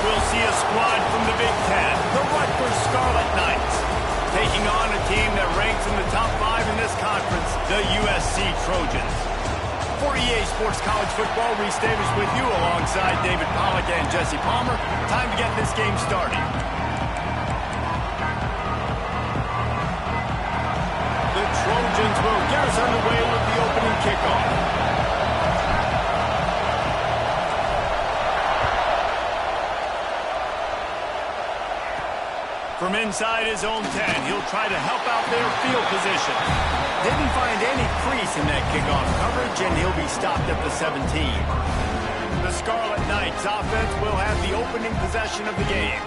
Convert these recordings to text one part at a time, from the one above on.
We'll see a squad from the Big Ten, the Rutgers Scarlet Knights, taking on a team that ranks in the top 5 in this conference, the USC Trojans. For EA Sports College Football, Reese Davis with you alongside David Pollack and Jesse Palmer. Time to get this game started. The Trojans will get us underway with the opening kickoff. From inside his own 10, he'll try to help out their field position. Didn't find any crease in that kickoff coverage, and he'll be stopped at the 17. The Scarlet Knights offense will have the opening possession of the game.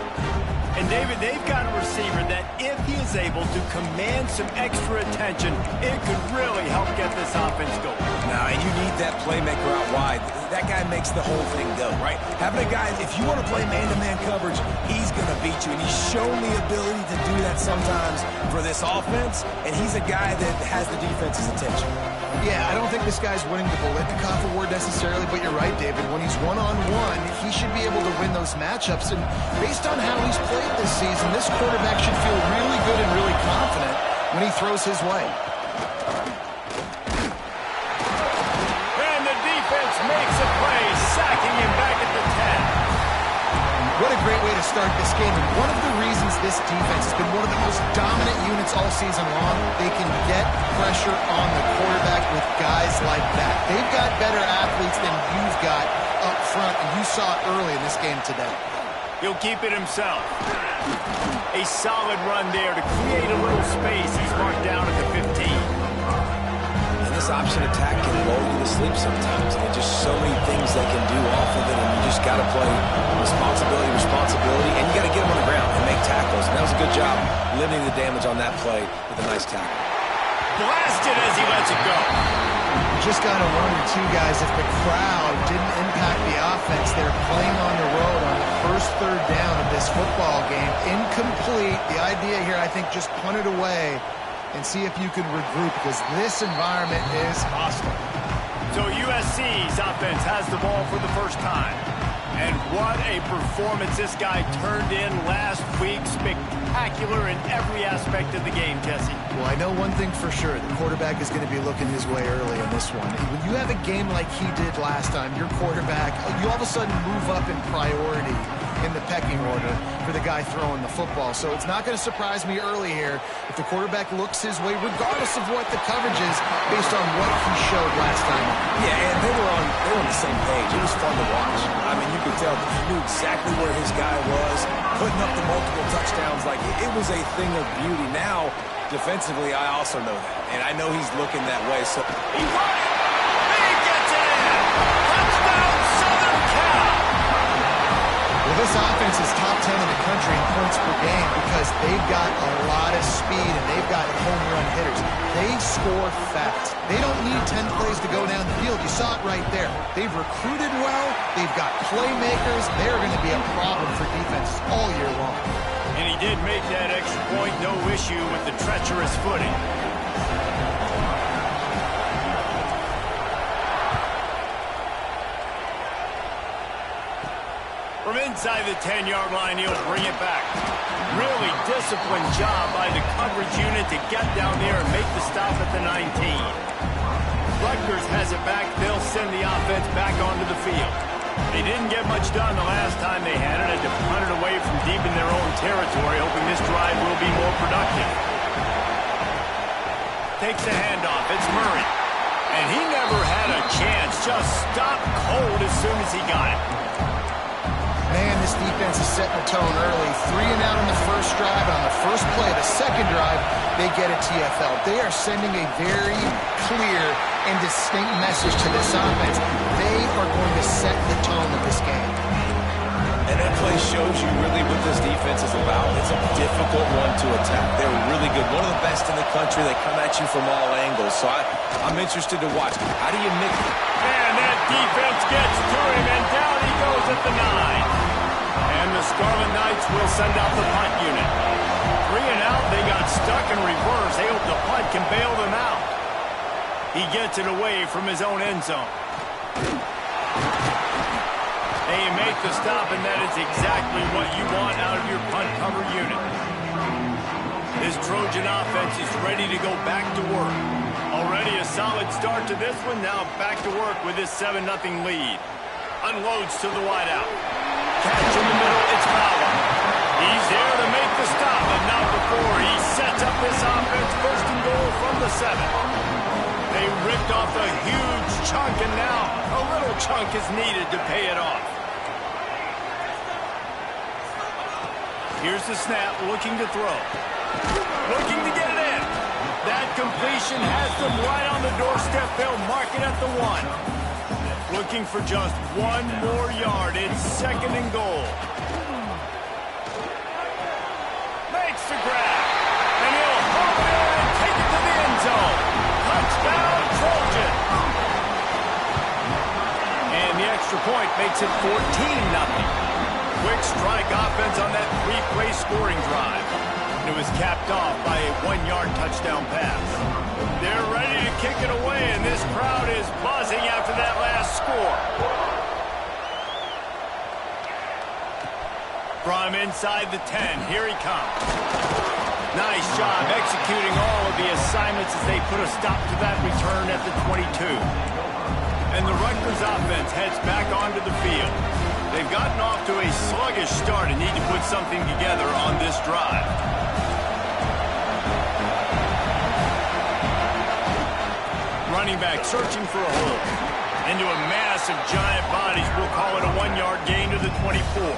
And David, they've got a receiver that if he is able to command some extra attention, it could really help get this offense going. Now, and you need that playmaker out wide. That guy makes the whole thing go, right? Having a guy, if you want to play man-to-man coverage, he's going to beat you. And he's shown the ability to do that sometimes for this offense. And he's a guy that has the defense's attention. Yeah, I don't think this guy's winning the Biletnikoff award necessarily, but you're right, David. When he's one-on-one, he should be able to win those matchups. And based on how he's played this season, this quarterback should feel really good and really confident when he throws his way. And the defense makes a play, sacking him back at the 10. What a great way to start this game. And one of the reasons this defense has been one of the most dominant units all season long, they can get pressure on the quarterback with guys like that. They've got better athletes than you've got up front, and you saw it early in this game today. He'll keep it himself. A solid run there to create a little space. He's marked down at the 15. And this option attack can lull you to sleep sometimes. And just so many things they can do off of it, and you just got to play responsibility, and you got to get them on the ground and make tackles. And that was a good job limiting the damage on that play with a nice tackle. Blasted as he lets it go. You just got to wonder, too, guys, if the crowd didn't impact the offense. They're playing on the road on the first third down of this football game. Incomplete. The idea here, I think, just punt it away and see if you can regroup, because this environment is hostile. So USC's offense has the ball for the first time. And what a performance this guy turned in last week. Spectacular in every aspect of the game, Jesse. Well, I know one thing for sure. The quarterback is going to be looking his way early in this one. When you have a game like he did last time, your quarterback, you all of a sudden move up in priority in the pecking order for the guy throwing the football. So it's not going to surprise me early here if the quarterback looks his way, regardless of what the coverage is, based on what he showed last time. Yeah, and they were on the same page. It was fun to watch. I mean, you could tell that he knew exactly where his guy was, putting up the multiple touchdowns. Like, it was a thing of beauty. Now, defensively, I also know that. And I know he's looking that way. So he won it! He gets it in! Touchdown, Southern Cal! Well, this offense is top 10 in the country in points per game because they've got a lot of speed and they've got home run hitters. They score fast. They don't need 10 plays to go down the field. You saw it right there. They've recruited well. They've got playmakers. They're going to be a problem for defenses all year long. And he did make that extra point, no issue with the treacherous footing. From inside the 10-yard line, he'll bring it back. Really disciplined job by the coverage unit to get down there and make the stop at the 19. Rutgers has it back. They'll send the offense back onto the field. They didn't get much done the last time they had to punt it away from deep in their own territory, hoping this drive will be more productive. Takes the handoff. It's Murray. And he never had a chance. Just stopped cold as soon as he got it. Man, this defense is setting the tone early. 3 and out on the first drive. On the first play, the second drive, they get a TFL. They are sending a very clear and distinct message to this offense. They are going to set the tone of this game. And that play shows you really what this defense is about. It's a difficult one to attack. They're really good. One of the best in the country. They come at you from all angles. So I'm interested to watch. How do you nick it? And that defense gets to him, and down he goes at the 9. And the Scarlet Knights will send out the punt unit. 3 and out, they got stuck in reverse. They hope the punt can bail them out. He gets it away from his own end zone. A And you make the stop, and that is exactly what you want out of your punt cover unit. This Trojan offense is ready to go back to work. Already a solid start to this one. Now back to work with this 7-0 lead. Unloads to the wideout. Catch in the middle. It's Fowler. He's there to make the stop, but not before he sets up this offense. First and goal from the 7. They ripped off a huge chunk, and now a little chunk is needed to pay it off. Here's the snap, looking to throw. Looking to get it in. That completion has them right on the doorstep. They'll mark it at the 1. Looking for just 1 more yard. It's 2nd and goal. Makes the grab. And he'll hold it and take it to the end zone. Touchdown, Trojan. And the extra point makes it 14-0. Quick strike offense on that 3-play scoring drive. And it was capped off by a 1-yard touchdown pass. They're ready to kick it away, and this crowd is buzzing after that last score. From inside the 10, here he comes. Nice job executing all of the assignments as they put a stop to that return at the 22. And the Rutgers offense heads back onto the field. They've gotten off to a sluggish start and need to put something together on this drive. Running back searching for a hole. Into a mass of giant bodies. We'll call it a 1-yard gain to the 24.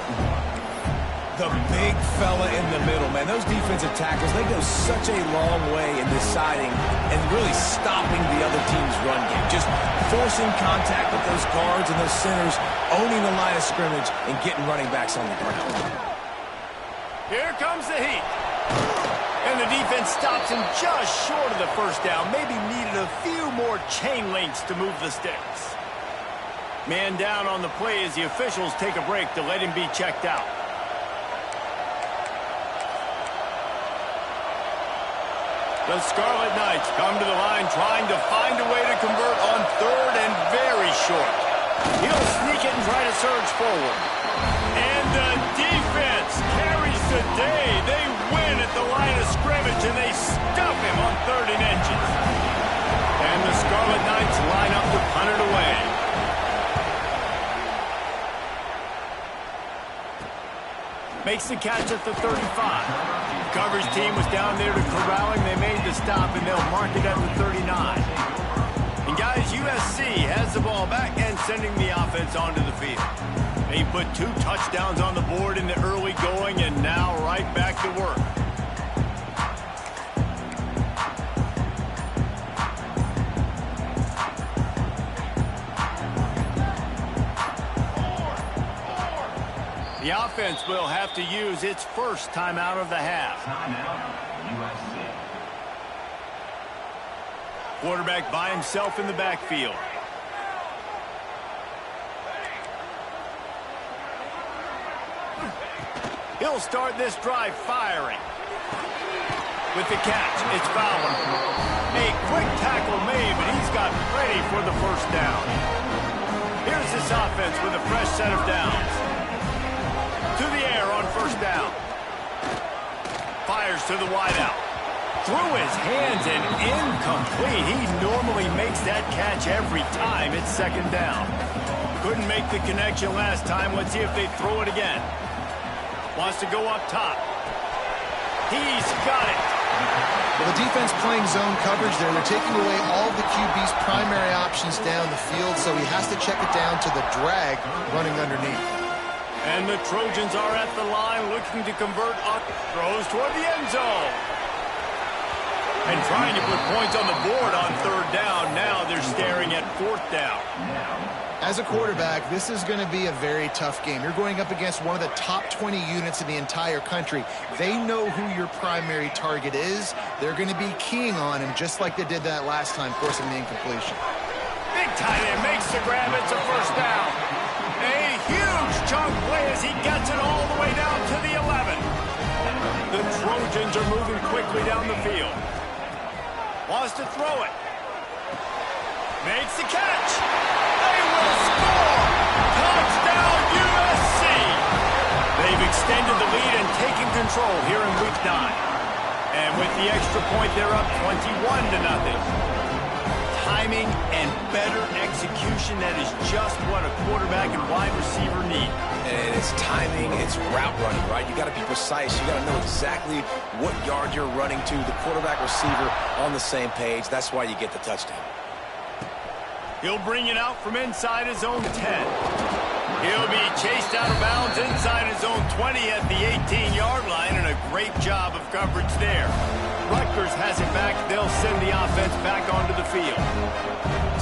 The big fella in the middle, man. Those defensive tackles, they go such a long way in deciding and really stopping the other team's run game. Just forcing contact with those guards and those centers, owning the line of scrimmage, and getting running backs on the ground. Here comes the heat. And the defense stops him just short of the first down. Maybe needed a few more chain links to move the sticks. Man down on the play as the officials take a break to let him be checked out. The Scarlet Knights come to the line trying to find a way to convert on 3rd and very short. He'll sneak it and try to surge forward. And the defense carries the day. They win at the line of scrimmage, and they stuff him on 3rd and inches. And the Scarlet Knights line up to punt it away. Makes the catch at the 35. Coverage team was down there to corral him. They made the stop, and they'll mark it at the 39. And guys, USC has the ball back and sending the offense onto the field. They put 2 touchdowns on the board in the early going, and now right back to work. The offense will have to use its first timeout of the half. Quarterback by himself in the backfield. He'll start this drive firing. With the catch, it's Fowler. A quick tackle made, but he's got plenty for the first down. Here's this offense with a fresh set of downs. To the air on first down. Fires to the wideout. Through his hands and incomplete. He normally makes that catch every time. It's 2nd down. Couldn't make the connection last time. Let's see if they throw it again. Wants to go up top. He's got it. Well, the defense playing zone coverage there. They're taking away all the QB's primary options down the field, so he has to check it down to the drag running underneath. And the Trojans are at the line looking to convert up. Throws toward the end zone. And trying to put points on the board on 3rd down. Now they're staring at 4th down. As a quarterback, this is going to be a very tough game. You're going up against one of the top 20 units in the entire country. They know who your primary target is. They're going to be keying on him just like they did that last time, forcing the incompletion. Big tight end makes the grab. It's a first down. A huge chunk play as he gets it all the way down to the 11. The Trojans are moving quickly down the field. Wants to throw it. Makes the catch. They will score. Touchdown, extended the lead and taken control here in Week 9. And with the extra point, they're up 21-0. Timing and better execution, that is just what a quarterback and wide receiver need. And it's timing, it's route running, right? You got to be precise. You got to know exactly what yard you're running to. The quarterback receiver on the same page. That's why you get the touchdown. He'll bring it out from inside his own 10. He'll be chased out of bounds inside his own 20 at the 18-yard line, and a great job of coverage there. Rutgers has it back. They'll send the offense back onto the field.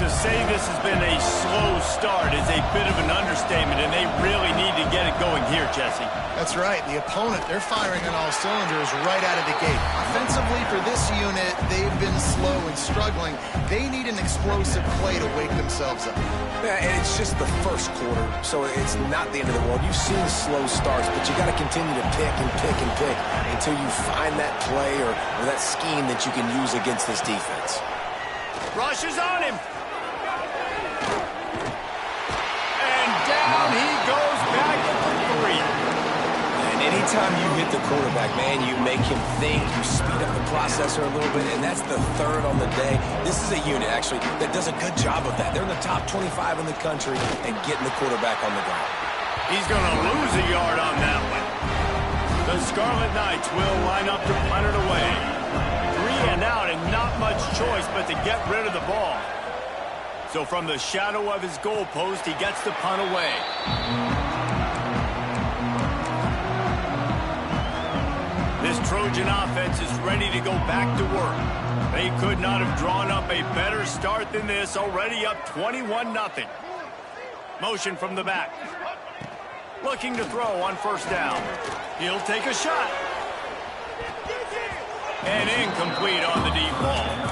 To say this has been a slow start is a bit of an understatement, and they really need to get it going here, Jesse. That's right. The opponent, they're firing on all cylinders right out of the gate. Offensively, for this unit, they've been slow and struggling. They need an explosive play to wake themselves up. Yeah, and it's just the first quarter, so it's not the end of the world. You've seen slow starts, but you got to continue to pick and pick and pick until you find that play or that scheme that you can use against this defense. Rush is on him. And down he goes back for 3. And anytime you hit the quarterback, man, you make him think, you speed up the processor a little bit, and that's the third on the day. This is a unit, actually, that does a good job of that. They're in the top 25 in the country and getting the quarterback on the ground. He's going to lose a yard on that one. The Scarlet Knights will line up to punt it away. 3 and out, and not much choice but to get rid of the ball. So from the shadow of his goalpost, he gets the punt away. This Trojan offense is ready to go back to work. They could not have drawn up a better start than this, already up 21-0. Motion from the back. Looking to throw on first down. He'll take a shot. And incomplete on the deep ball.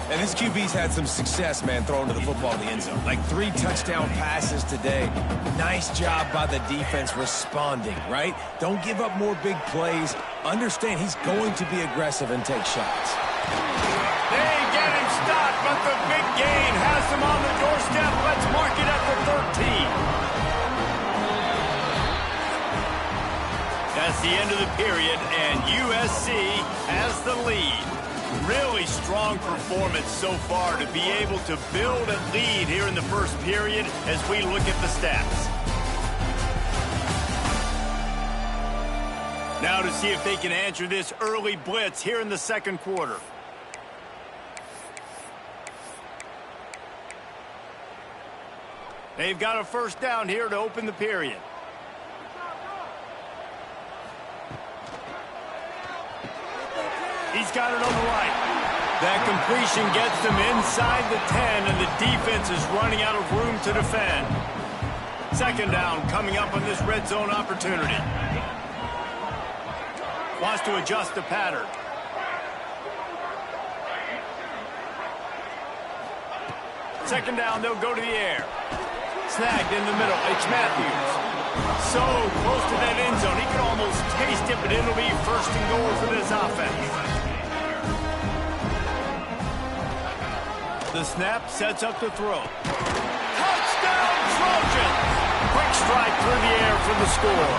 And this QB's had some success, man, throwing to the football in the end zone. Like 3 touchdown passes today. Nice job by the defense responding, right? Don't give up more big plays. Understand he's going to be aggressive and take shots. They get him stopped, but the big gain has him on the doorstep. Let's mark it at the 13. That's the end of the period, and USC has the lead. Really strong performance so far to be able to build a lead here in the first period as we look at the stats. Now to see if they can answer this early blitz here in the second quarter. They've got a first down here to open the period. He's got it on the right. That completion gets them inside the 10, and the defense is running out of room to defend. Second down coming up on this red zone opportunity. Wants to adjust the pattern. Second down, they'll go to the air. Snagged in the middle. It's Matthews. So close to that end zone. He could almost taste it, but it'll be first and goal for this offense. The snap sets up the throw. Touchdown, Trojans! Quick strike through the air for the score.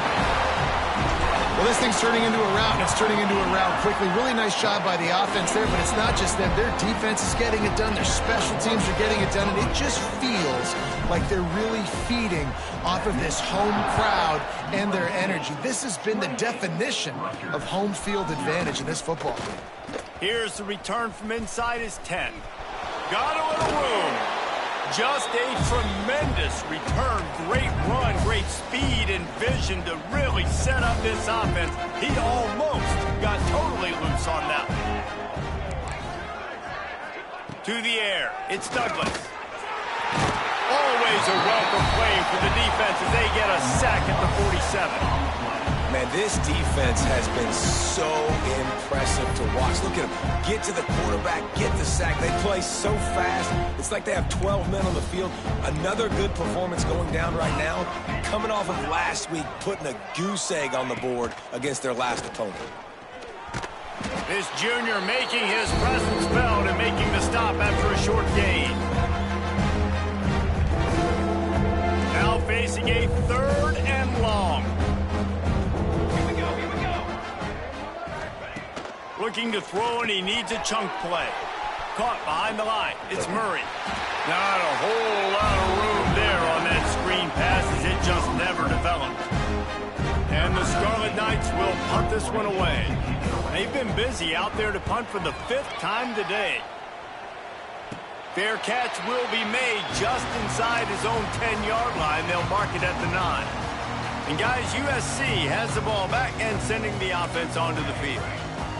Well, this thing's turning into a rout, and it's turning into a rout quickly. Really nice job by the offense there, but it's not just them. Their defense is getting it done. Their special teams are getting it done, and it just feels like they're really feeding off of this home crowd and their energy. This has been the definition of home field advantage in this football game. Here's the return from inside his 10. Got a little room. Just a tremendous return. Great run, great speed and vision to really set up this offense. He almost got totally loose on that one. To the air. It's Douglas. Always a welcome play for the defense as they get a sack at the 47. Man, this defense has been so impressive to watch. Look at them. Get to the quarterback, get the sack. They play so fast. It's like they have 12 men on the field. Another good performance going down right now. Coming off of last week, putting a goose egg on the board against their last opponent. This junior making his presence felt and making the stop after a short gain. Now facing a 3rd and long. Looking to throw, and he needs a chunk play. Caught behind the line. It's Murray. Not a whole lot of room there on that screen pass as it just never developed. And the Scarlet Knights will punt this one away. They've been busy out there to punt for the 5th time today. Fair catch will be made just inside his own 10-yard line. They'll mark it at the 9. And guys, USC has the ball back and sending the offense onto the field.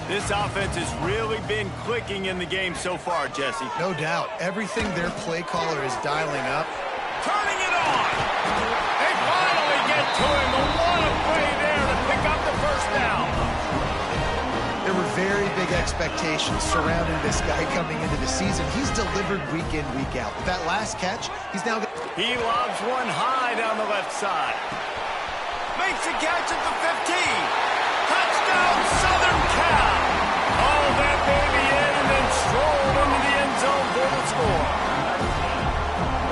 This offense has really been clicking in the game so far, Jesse. No doubt. Everything their play caller is dialing up. Turning it on. They finally get to him. A lot of play there to pick up the first down. There were very big expectations surrounding this guy coming into the season. He's delivered week in, week out. With that last catch, he's now... He lobs one high down the left side. Makes a catch at the 15. Touchdown, Southern Cal. Oh, that baby in and then strolled into the end zone for the score.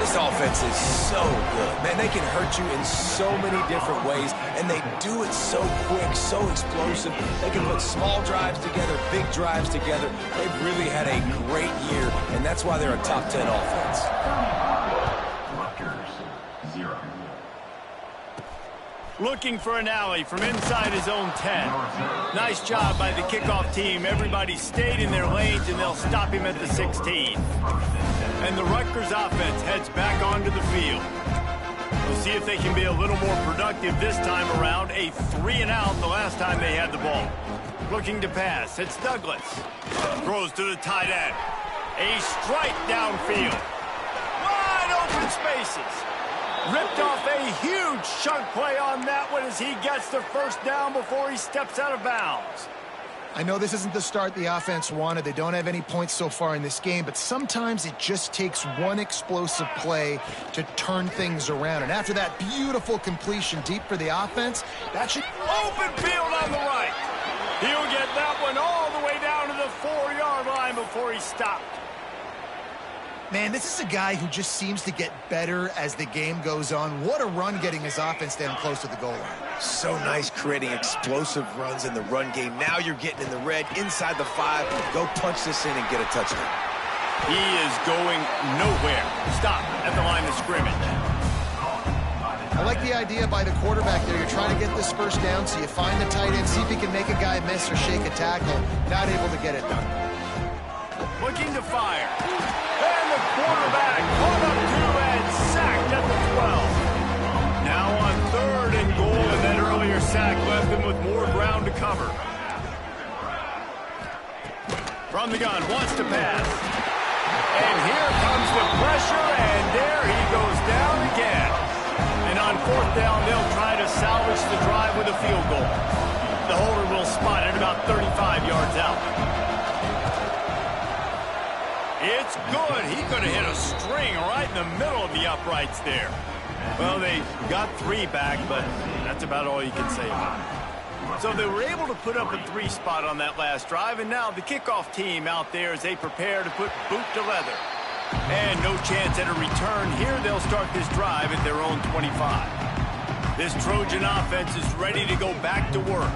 This offense is so good. Man, they can hurt you in so many different ways, and they do it so quick, so explosive. They can put small drives together, big drives together. They've really had a great year, and that's why they're a top 10 offense. Rutgers, 0. Looking for an alley from inside his own 10. Nice job by the kickoff team. Everybody stayed in their lanes, and they'll stop him at the 16. And the Rutgers offense heads back onto the field. We'll see if they can be a little more productive this time around. A 3-and-out the last time they had the ball. Looking to pass. It's Douglas. Throws to the tight end. A strike downfield. Wide open spaces. Ripped off a huge chunk play on that one as he gets the first down before he steps out of bounds. I know this isn't the start the offense wanted. They don't have any points so far in this game, but sometimes it just takes one explosive play to turn things around. And after that beautiful completion deep for the offense, that should... Open field on the right. He'll get that one all the way down to the 4-yard line before he stopped. Man, this is a guy who just seems to get better as the game goes on. What a run getting his offense down close to the goal line. So nice creating explosive runs in the run game. Now you're getting in the red, inside the 5. Go punch this in and get a touchdown. He is going nowhere. Stop at the line of scrimmage. I like the idea by the quarterback there. You're trying to get this first down, so you find the tight end, see if he can make a guy miss or shake a tackle. Not able to get it done. Looking to fire. And the quarterback caught up to and sacked at the 12. Now on 3rd and goal, and that earlier sack left him with more ground to cover. From the gun, wants to pass. And here comes the pressure, and there he goes down again. And on 4th down, they'll try to salvage the drive with a field goal. The holder will spot it about 35 yards out. It's good. He could have hit a string right in the middle of the uprights there. Well, they got 3 back, but that's about all you can say about it. So they were able to put up a 3 spot on that last drive, and now the kickoff team out there as they prepare to put boot to leather. And no chance at a return here. They'll start this drive at their own 25. This Trojan offense is ready to go back to work.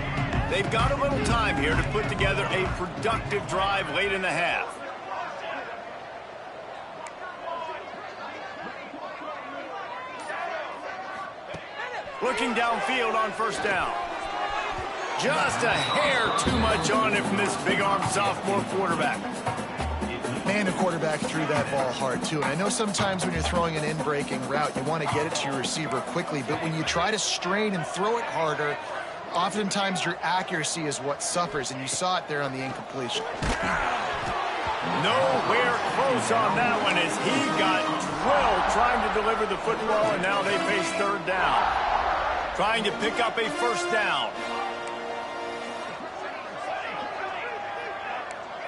They've got a little time here to put together a productive drive late in the half. Looking downfield on 1st down. Just a hair too much on it from this big-armed sophomore quarterback. Man, the quarterback threw that ball hard, too. And I know sometimes when you're throwing an in-breaking route, you want to get it to your receiver quickly. But when you try to strain and throw it harder, oftentimes your accuracy is what suffers. And you saw it there on the incompletion. Nowhere close on that one as he got drilled trying to deliver the football, and now they face 3rd down. Trying to pick up a 1st down.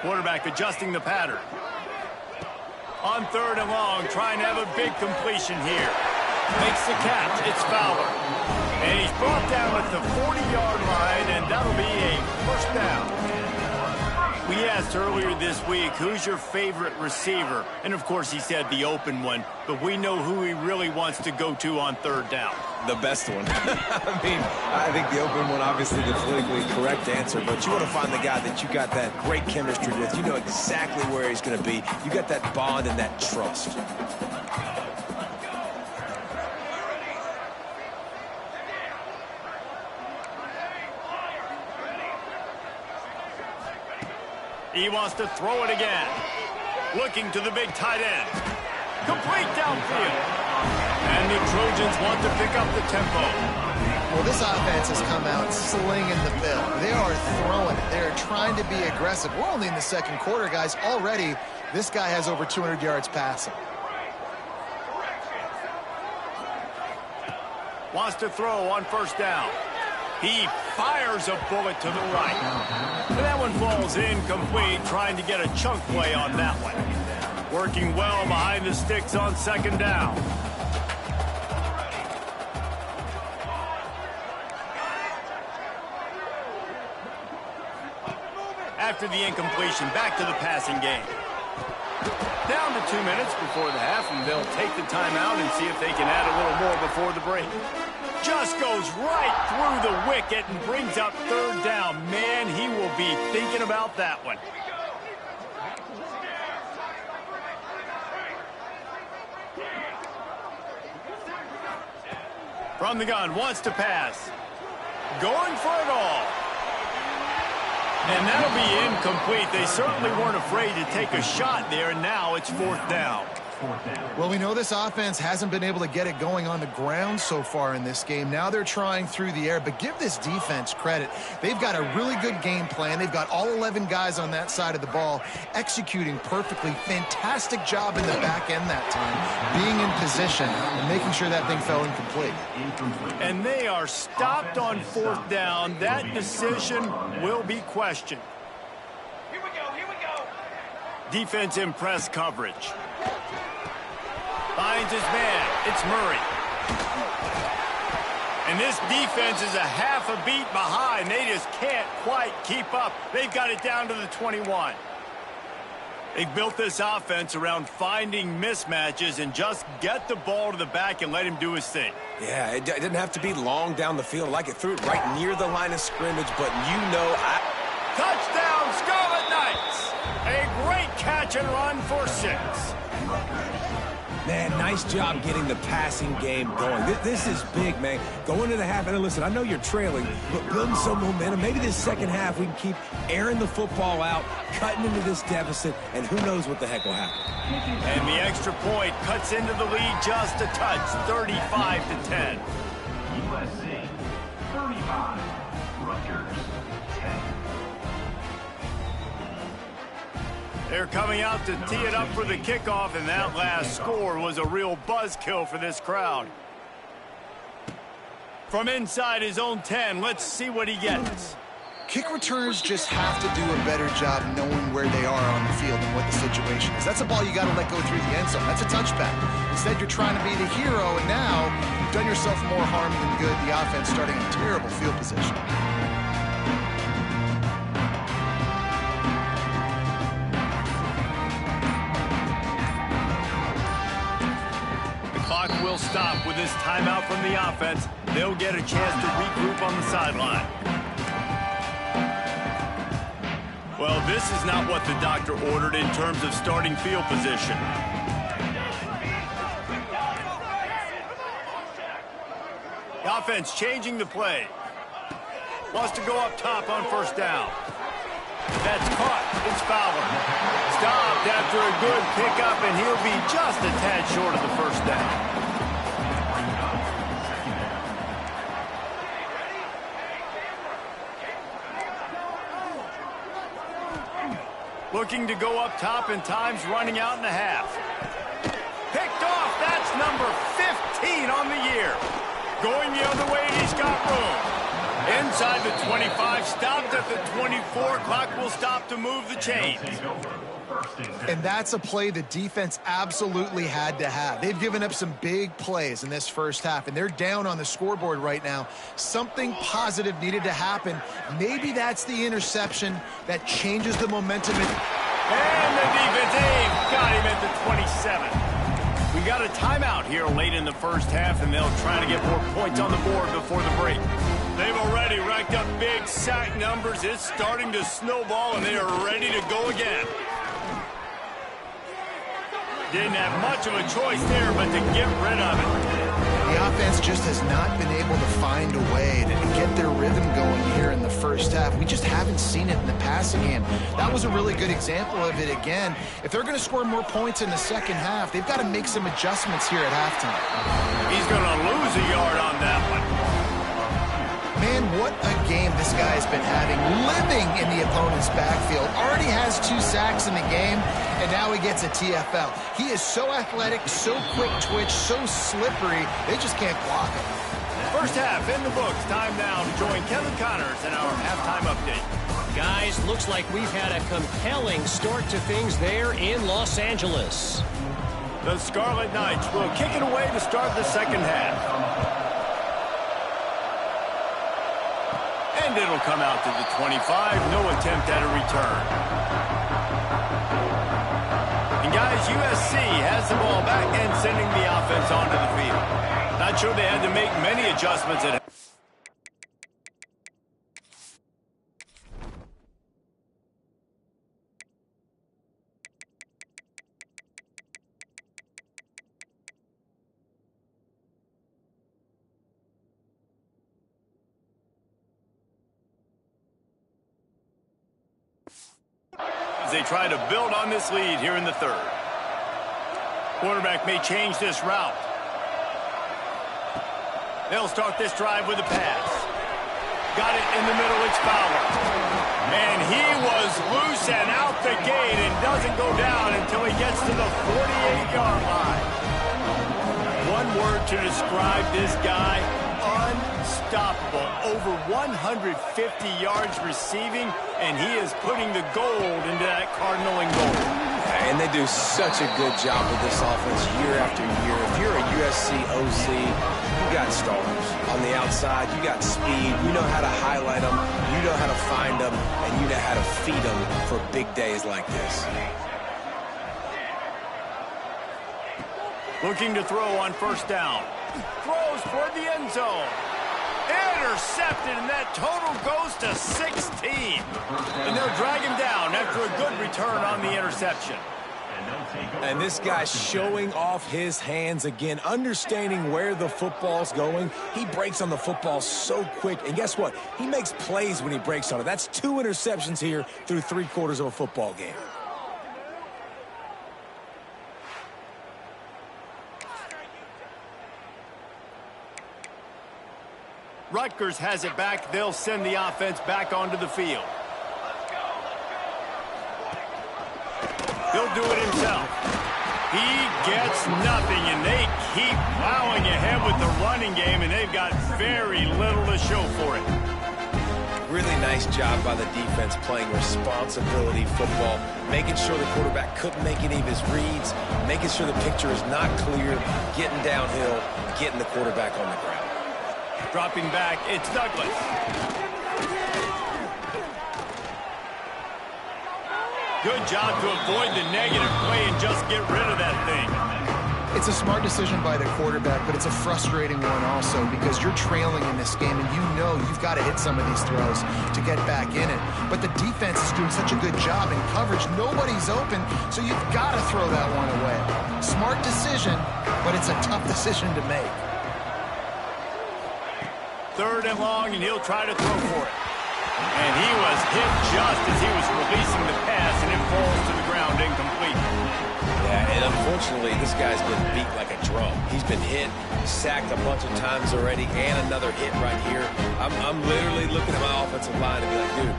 Quarterback adjusting the pattern. On 3rd and long, trying to have a big completion here. Makes the catch. It's Fowler. And he's brought down at the 40-yard line, and that'll be a 1st down. We asked earlier this week, who's your favorite receiver? And, of course, he said the open one. But we know who he really wants to go to on third down. The best one. I mean, I think the open one, obviously the politically correct answer, but you want to find the guy that you got that great chemistry with. You know exactly where he's going to be. You got that bond and that trust. He wants to throw it again. Looking to the big tight end. Complete downfield. And the Trojans want to pick up the tempo. Well, this offense has come out slinging the bill. They are throwing it. They are trying to be aggressive. We're only in the second quarter, guys. Already, this guy has over 200 yards passing. Wants to throw on first down. He fires a bullet to the right. And that one falls incomplete, trying to get a chunk play on that one. Working well behind the sticks on second down. After the incompletion, back to the passing game. Down to 2 minutes before the half, and they'll take the timeout and see if they can add a little more before the break. Just goes right through the wicket and brings up third down. Man, he will be thinking about that one. From the gun, wants to pass. Going for it all. And that'll be incomplete. They certainly weren't afraid to take a shot there, and now it's fourth down. Well, we know this offense hasn't been able to get it going on the ground so far in this game. Now they're trying through the air, but give this defense credit. They've got a really good game plan. They've got all 11 guys on that side of the ball executing perfectly. Fantastic job in the back end that time, being in position and making sure that thing fell incomplete. And they are stopped on fourth down. That decision will be questioned. Here we go. Defense in press coverage. Finds his man. It's Murray. And this defense is a half a beat behind. They just can't quite keep up. They've got it down to the 21. They've built this offense around finding mismatches and just get the ball to the back and let him do his thing. Yeah, it didn't have to be long down the field. Like it threw it right near the line of scrimmage, but you know Touchdown, Scarlet Knights! A great catch and run for 6. Man, nice job getting the passing game going. This is big, man. Going to the half, and listen, I know you're trailing, but building some momentum. Maybe this second half we can keep airing the football out, cutting into this deficit, and who knows what the heck will happen. And the extra point cuts into the lead just a touch, 35-10. USC 35, Rutgers 10. They're coming out to tee it up for the kickoff, and that last score was a real buzzkill for this crowd. From inside his own 10, let's see what he gets. Kick returners just have to do a better job knowing where they are on the field and what the situation is. That's a ball you got to let go through the end zone. That's a touchback. Instead, you're trying to be the hero, and now you've done yourself more harm than good. The offense starting in terrible field position. Clock will stop with this timeout from the offense. They'll get a chance to regroup on the sideline. Well, this is not what the doctor ordered in terms of starting field position. The offense changing the play. Wants to go up top on first down. That's caught. It's Fowler. Stopped after a good pickup, and he'll be just a tad short of the first down. Looking to go up top, and time's running out in the half. Picked off. That's number 15 on the year. Going the other way, and he's got room. Inside the 25, stopped at the 24. Clock will stop to move the chains. First and 10. And that's a play the defense absolutely had to have. They've given up some big plays in this first half, and they're down on the scoreboard right now. Something positive needed to happen. Maybe that's the interception that changes the momentum. And the defense got him at the 27. We got a timeout here late in the first half, and they'll try to get more points on the board before the break. They've already racked up big sack numbers. It's starting to snowball, and they are ready to go again. Didn't have much of a choice there, but to get rid of it. The offense just has not been able to find a way to get their rhythm going here in the first half. We just haven't seen it in the passing game. That was a really good example of it again. If they're going to score more points in the second half, they've got to make some adjustments here at halftime. He's going to lose a yard on that one. Man, what a game this guy has been having, living in the opponent's backfield. Already has 2 sacks in the game, and now he gets a TFL. He is so athletic, so quick twitch, so slippery, they just can't block him. First half in the books. Time now to join Kevin Connors in our halftime update. Guys, looks like we've had a compelling start to things there in Los Angeles. The Scarlet Knights will kick it away to start the second half. And it'll come out to the 25. No attempt at a return. And guys, USC has the ball back and sending the offense onto the field. Not sure they had to make many adjustments at as they try to build on this lead here in the third. Quarterback may change this route. They'll start this drive with a pass. Got it in the middle, it's Fowler. And he was loose and out the gate and doesn't go down until he gets to the 48-yard line. One word to describe this guy: unstoppable. Over 150 yards receiving, and he is putting the gold into that Cardinal and gold. And they do such a good job with this offense year after year. If you're a USC OC, you got stars. On the outside, you got speed. You know how to highlight them. You know how to find them. And you know how to feed them for big days like this. Looking to throw on first down. Throws toward the end zone. Intercepted, and that total goes to 16. And they'll drag him down after a good return on the interception. And this guy's showing off his hands again, understanding where the football's going. He breaks on the football so quick. And guess what? He makes plays when he breaks on it. That's 2 interceptions here through 3/4 of a football game. Rutgers has it back. They'll send the offense back onto the field. He'll do it himself. He gets nothing, and they keep plowing ahead with the running game, and they've got very little to show for it. Really nice job by the defense playing responsibility football, making sure the quarterback couldn't make any of his reads, making sure the picture is not clear, getting downhill, getting the quarterback on the ground. Dropping back, it's Douglas. Good job to avoid the negative play and just get rid of that thing. It's a smart decision by the quarterback, but it's a frustrating one also because you're trailing in this game and you know you've got to hit some of these throws to get back in it. But the defense is doing such a good job in coverage. Nobody's open, so you've got to throw that one away. Smart decision, but it's a tough decision to make. Third and long, and he'll try to throw for it. And he was hit just as he was releasing the pass, and it falls to the ground incomplete. Yeah, and unfortunately, this guy's been beat like a drum. He's been hit, sacked a bunch of times already, and another hit right here. I'm literally looking at my offensive line and be like, dude,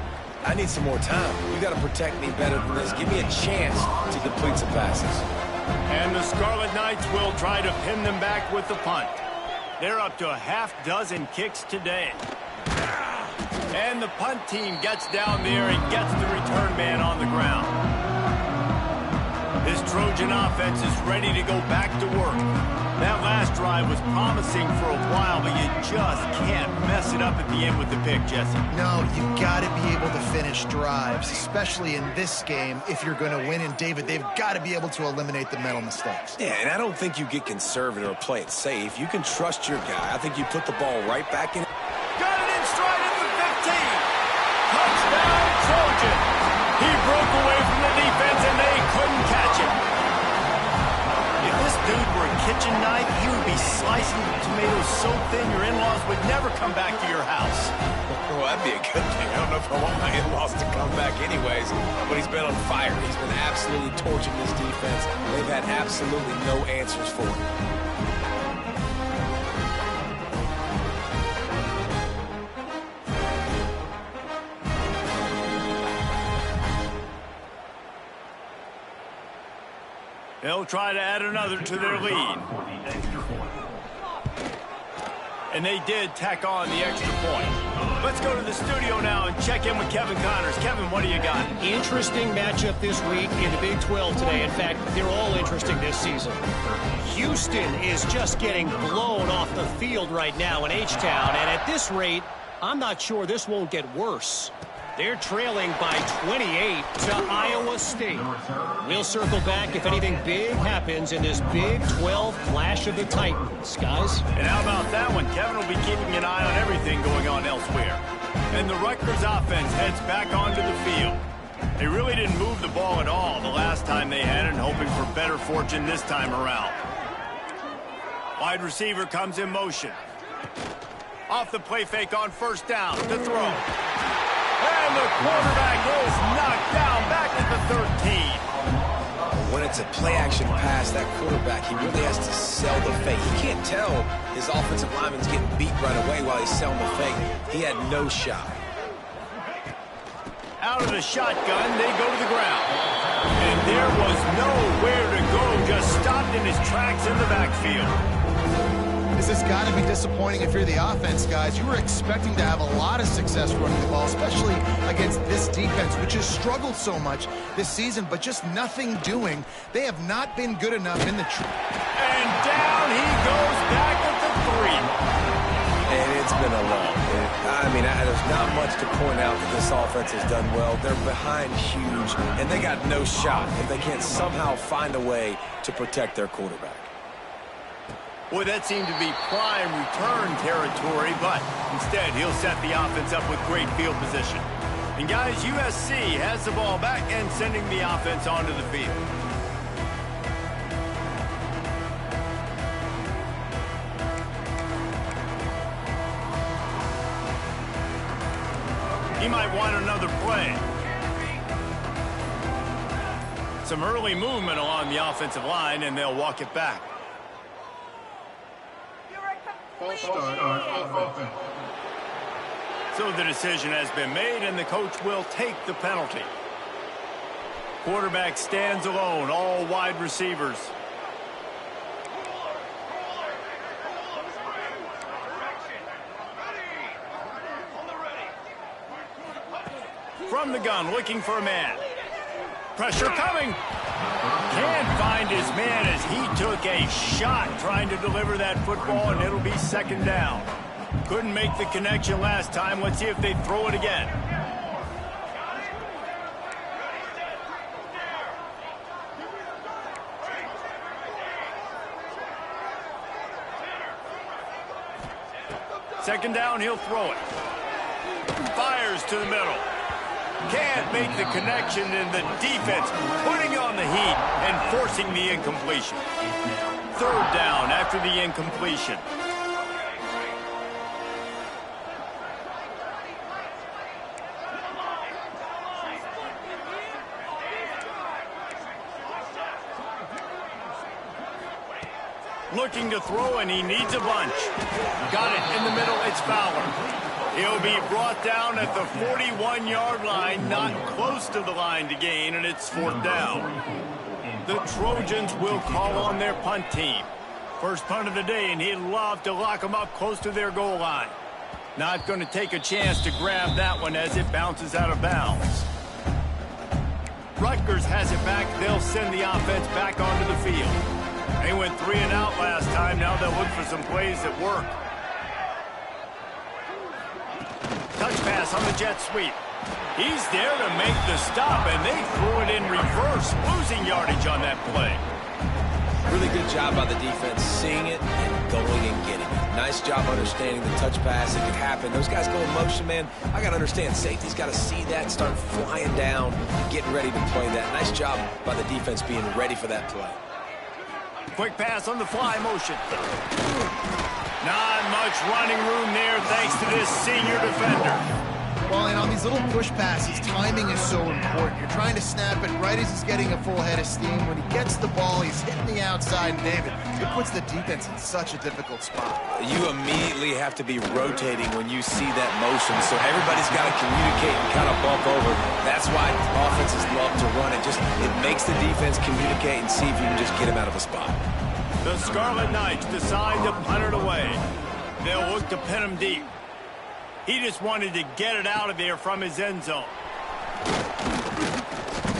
I need some more time. You got to protect me better than this. Give me a chance to complete some passes. And the Scarlet Knights will try to pin them back with the punt. They're up to a half-dozen kicks today. And the punt team gets down there and gets the return man on the ground. This Trojan offense is ready to go back to work. That last drive was promising for a while, but you just can't mess it up at the end with the pick, Jesse. No, you've got to be able to finish drives, especially in this game if you're going to win. And, David, they've got to be able to eliminate the mental mistakes. Yeah, and I don't think you get conservative or play it safe. You can trust your guy. I think you put the ball right back in. Got it in stride at the 15. Touchdown, Trojan. He broke away from the defense, and they couldn't catch him. If this dude were a kitchen knife, he would be slicing the tomatoes so thin your in-laws would never come back to your house. Well, that'd be a good thing. I don't know if I want my in-laws to come back anyways, but he's been on fire. He's been absolutely torching this defense. They've had absolutely no answers for him. They'll try to add another to their lead. And they did tack on the extra point. Let's go to the studio now and check in with Kevin Connors. Kevin, what do you got? Interesting matchup this week in the Big 12 today. In fact, they're all interesting this season. Houston is just getting blown off the field right now in H-Town. And at this rate, I'm not sure this won't get worse. They're trailing by 28 to Iowa State. We'll circle back if anything big happens in this Big 12 Clash of the Titans. Guys? And how about that one? Kevin will be keeping an eye on everything going on elsewhere. And the Rutgers offense heads back onto the field. They really didn't move the ball at all the last time they had it, hoping for better fortune this time around. Wide receiver comes in motion. Off the play fake on first down to throw. And the quarterback is knocked down back at the 13. When it's a play-action pass, that quarterback, he really has to sell the fake. He can't tell his offensive lineman's getting beat right away while he's selling the fake. He had no shot. Out of the shotgun, they go to the ground. And there was nowhere to go, just stopped in his tracks in the backfield. This has got to be disappointing if you're the offense, guys. You were expecting to have a lot of success running the ball, especially against this defense, which has struggled so much this season, but just nothing doing. They have not been good enough in the... And down he goes back at the 3. And it's been a long. I mean, there's not much to point out that this offense has done well. They're behind huge, and they got no shot if they can't somehow find a way to protect their quarterback. Boy, that seemed to be prime return territory, but instead he'll set the offense up with great field position. And guys, USC has the ball back and sending the offense onto the field. He might want another play. Some early movement along the offensive line, and they'll walk it back. So the decision has been made, and the coach will take the penalty. Quarterback stands alone, all wide receivers. From the gun, looking for a man. Pressure coming. Can't find his man as he took a shot trying to deliver that football, and it'll be second down. Couldn't make the connection last time. Let's see if they throw it again. Second down, he'll throw it. Fires to the middle. Can't make the connection, and the defense putting on the heat and forcing the incompletion. Third down after the incompletion. Looking to throw, and he needs a bunch. Got it in the middle. It's Fowler. He'll be brought down at the 41-yard line, not close to the line to gain, and it's fourth down. The Trojans will call on their punt team. First punt of the day, and he'd love to lock them up close to their goal line. Not going to take a chance to grab that one as it bounces out of bounds. Rutgers has it back. They'll send the offense back onto the field. They went 3 and out last time. Now they'll look for some plays that work. Touch pass on the jet sweep. He's there to make the stop, and they threw it in reverse, losing yardage on that play. Really good job by the defense, seeing it and going and getting it. Nice job understanding the touch pass. It could happen. Those guys go in motion, man. I got to understand, safety's got to see that, start flying down, getting ready to play that. Nice job by the defense being ready for that play. Quick pass on the fly motion. Not much running room there thanks to this senior defender. Well, and on these little push passes, timing is so important. You're trying to snap it right as he's getting a full head of steam. When he gets the ball, he's hitting the outside, and David, it puts the defense in such a difficult spot. You immediately have to be rotating when you see that motion, so everybody's got to communicate and kind of bump over. That's why offenses love to run it. It makes the defense communicate and see if you can just get him out of a spot. The Scarlet Knights decide to punt it away. They'll look to pin him deep. He just wanted to get it out of there from his end zone.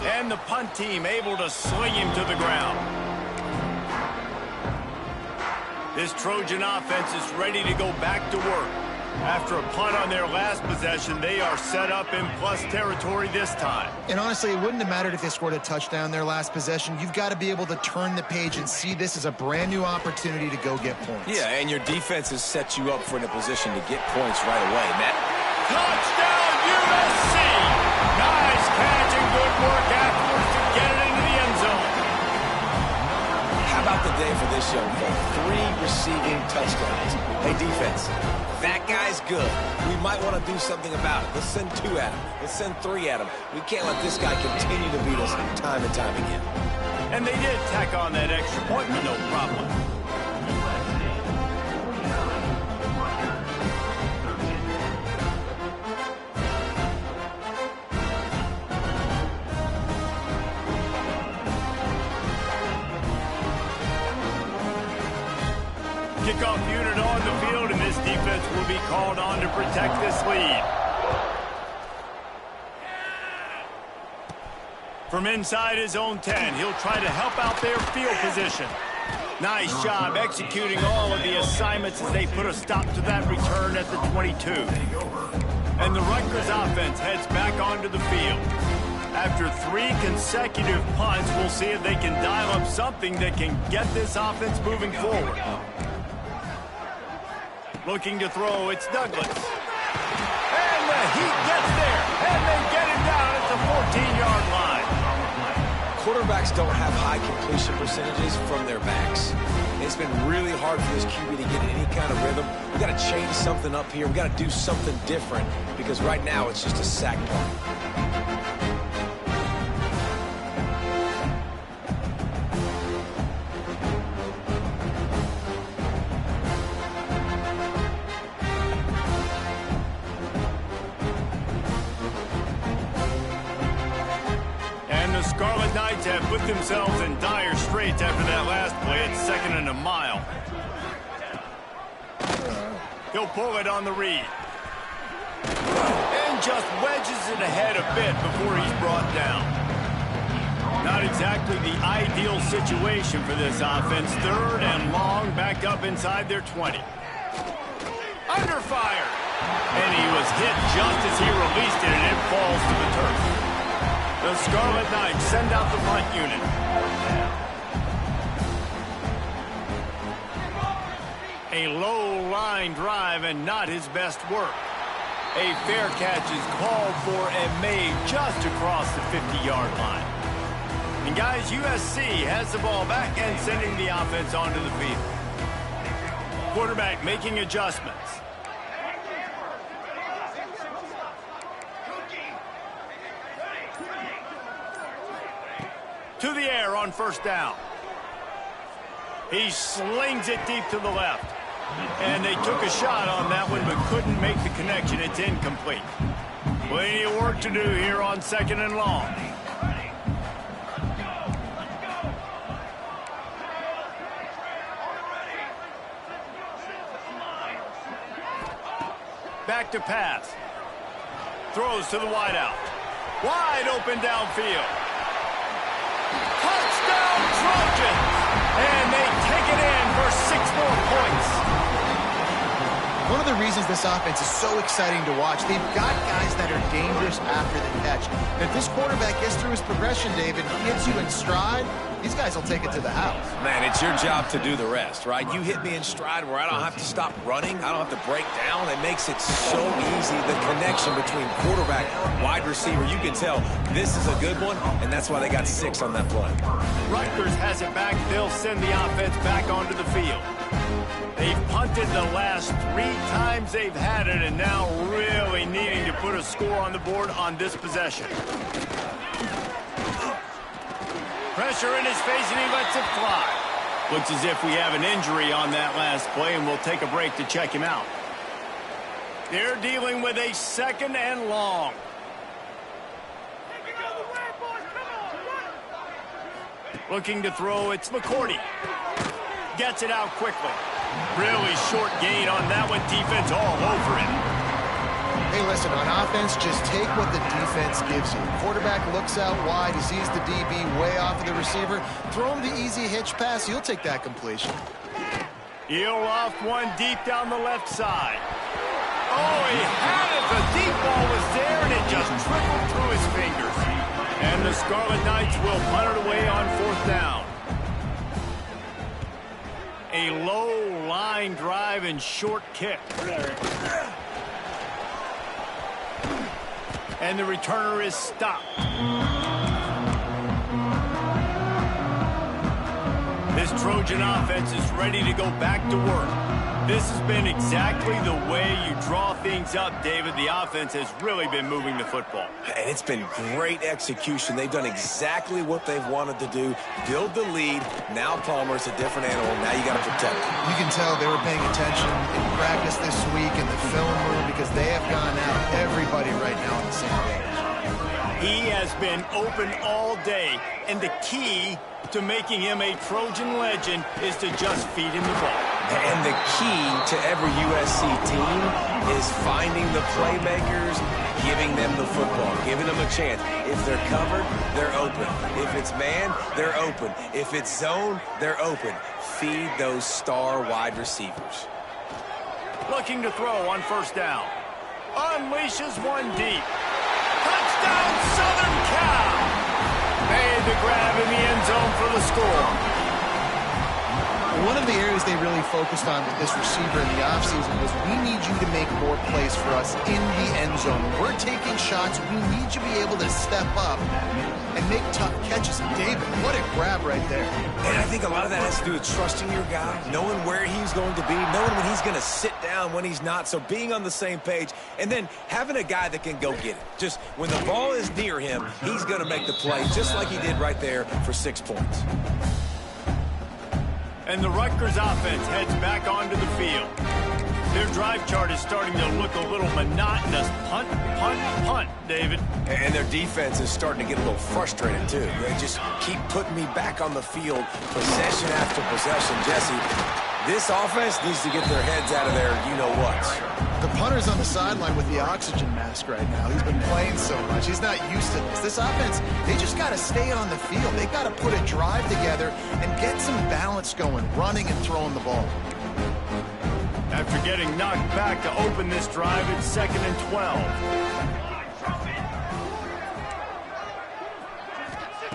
And the punt team able to sling him to the ground. This Trojan offense is ready to go back to work. After a punt on their last possession, they are set up in plus territory this time. And honestly, it wouldn't have mattered if they scored a touchdown their last possession. You've got to be able to turn the page and see this as a brand new opportunity to go get points. Yeah, and your defense has set you up for in a position to get points right away, Matt. Touchdown, USC! Nice catch and good work afterwards to get it into the end zone. How about the day for this young fella? 3 receiving touchdowns. Hey, defense, that guy's good. We might want to do something about it. Let's send 2 at him. Let's send 3 at him. We can't let this guy continue to beat us time and time again. And they did tack on that extra point with no problem. Kickoff unit on the field, and this defense will be called on to protect this lead. From inside his own 10, he'll try to help out their field position. Nice job executing all of the assignments as they put a stop to that return at the 22. And the Rutgers offense heads back onto the field. After 3 consecutive punts, we'll see if they can dial up something that can get this offense moving forward. Looking to throw, it's Douglas. And the Heat gets there, and they get him down at the 14-yard line. Quarterbacks don't have high completion percentages from their backs. It's been really hard for this QB to get in any kind of rhythm. We've got to change something up here. We've got to do something different because right now it's just a sack punt. Scarlet Knights have put themselves in dire straits after that last play at 2nd and a mile. He'll pull it on the read. And just wedges it ahead a bit before he's brought down. Not exactly the ideal situation for this offense. 3rd and long, back up inside their 20. Under fire. And he was hit just as he released it, and it falls to the turf. The Scarlet Knights send out the punt unit. A low line drive and not his best work. A fair catch is called for and made just across the 50-yard line. And guys, USC has the ball back and sending the offense onto the field. Quarterback making adjustments. To the air on 1st down. He slings it deep to the left. And they took a shot on that one but couldn't make the connection. It's incomplete. Plenty of work to do here on 2nd and long. Back to pass. Throws to the wideout. Wide open downfield. the reasons this offense is so exciting to watch. They've got guys that are dangerous after the catch. And if this quarterback gets through his progression, David, gets you in stride, these guys will take it to the house. Man, it's your job to do the rest, right? You hit me in stride where I don't have to stop running. I don't have to break down. It makes it so easy. The connection between quarterback, wide receiver, you can tell this is a good one, and that's why they got 6 on that play. Rutgers has it back. They'll send the offense back onto the field. They've punted the last 3 times they've had it, and now really needing to put a score on the board on this possession. Pressure in his face, and he lets it fly. Looks as if we have an injury on that last play, and we'll take a break to check him out. They're dealing with a 2nd and long. Looking to throw, it's McCourty. Gets it out quickly. Really short gain on that one. Defense all over it. Hey, listen, on offense, just take what the defense gives you. Quarterback looks out wide. He sees the DB way off of the receiver. Throw him the easy hitch pass. He'll take that completion. He'll off one deep down the left side. Oh, he had it. The deep ball was there, and it just trickled through his fingers. And the Scarlet Knights will punt it away on 4th down. A low line drive and short kick. And the returner is stopped. This Trojan offense is ready to go back to work. This has been exactly the way you draw things up, David. The offense has really been moving the football. And it's been great execution. They've done exactly what they've wanted to do. Build the lead. Now Palmer's a different animal. Now you got to protect him. You can tell they were paying attention in practice this week in the film room because they have gone out everybody right now on the same page. He has been open all day, and the key to making him a Trojan legend is to just feed him the ball. And the key to every USC team is finding the playmakers, giving them the football, giving them a chance. If they're covered, they're open. If it's man, they're open. If it's zone, they're open. Feed those star wide receivers. Looking to throw on 1st down. Unleashes one deep. Touchdown, Southern Cal! Made the grab in the end zone for the score. One of the areas they really focused on with this receiver in the offseason was we need you to make more plays for us in the end zone. We're taking shots. We need you to be able to step up and make tough catches. And David, what a grab right there. And I think a lot of that has to do with trusting your guy, knowing where he's going to be, knowing when he's going to sit down, when he's not. So being on the same page, and then having a guy that can go get it. Just when the ball is near him, he's going to make the play, just like he did right there for 6 points. And the Rutgers offense heads back onto the field. Their drive chart is starting to look a little monotonous. Punt, punt, punt, David. And their defense is starting to get a little frustrated, too. They just keep putting me back on the field, possession after possession. Jesse, this offense needs to get their heads out of their you-know-whats. The punter's on the sideline with the oxygen mask right now. He's been playing so much. He's not used to this. This offense, they just got to stay on the field. They got to put a drive together and get some balance going, running and throwing the ball. After getting knocked back to open this drive, it's 2nd and 12.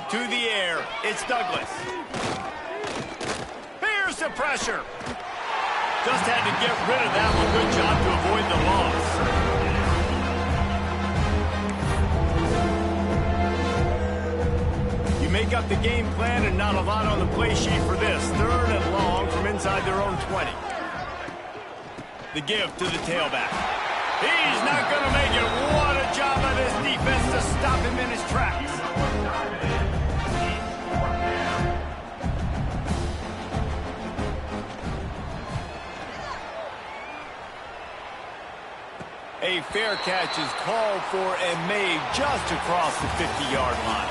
To the air, it's Douglas. Here's the pressure. Just had to get rid of that one. Good job to avoid the loss. You make up the game plan and not a lot on the play sheet for this. 3rd and long from inside their own 20. The give to the tailback. He's not going to make it. What a job by this defense to stop him in his tracks. A fair catch is called for and made just across the 50-yard line.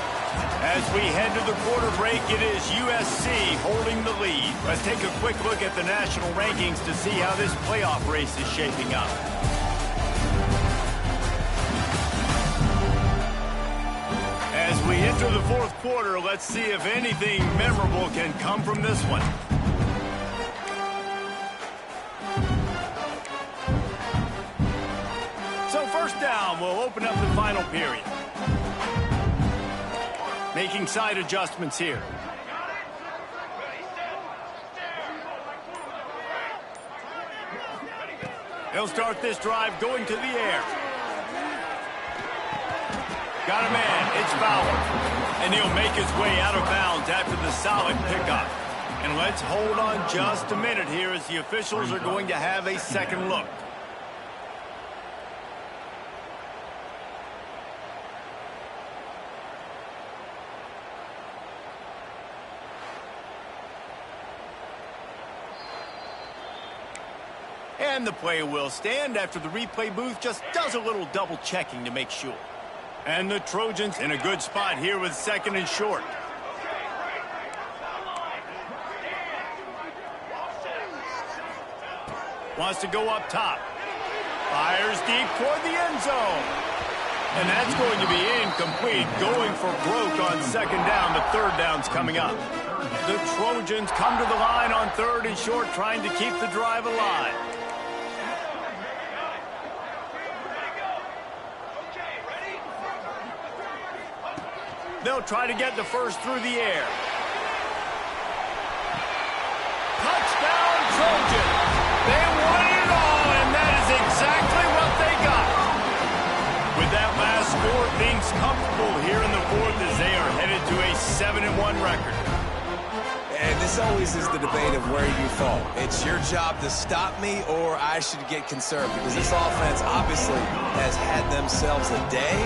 As we head to the quarter break, it is USC holding the lead. Let's take a quick look at the national rankings to see how this playoff race is shaping up. As we enter the 4th quarter, let's see if anything memorable can come from this one. will open up the final period. Making side adjustments here. He'll start this drive going to the air. Got a man. It's Fowler. And he'll make his way out of bounds after the solid pickup. And let's hold on just a minute here as the officials are going to have a second look. And the play will stand after the replay booth just does a little double checking to make sure. And the Trojans in a good spot here with second and short. Wants to go up top. Fires deep toward the end zone. And that's going to be incomplete. Going for broke on second down. The third down's coming up. The Trojans come to the line on third and short, trying to keep the drive alive. They'll try to get the first through the air. Touchdown, Trojans! They won it all, and that is exactly what they got. With that last score, things comfortable here in the fourth as they are headed to a 7-1 record. And this always is the debate of where you fall. It's your job to stop me or I should get concerned because this offense obviously has had themselves a day,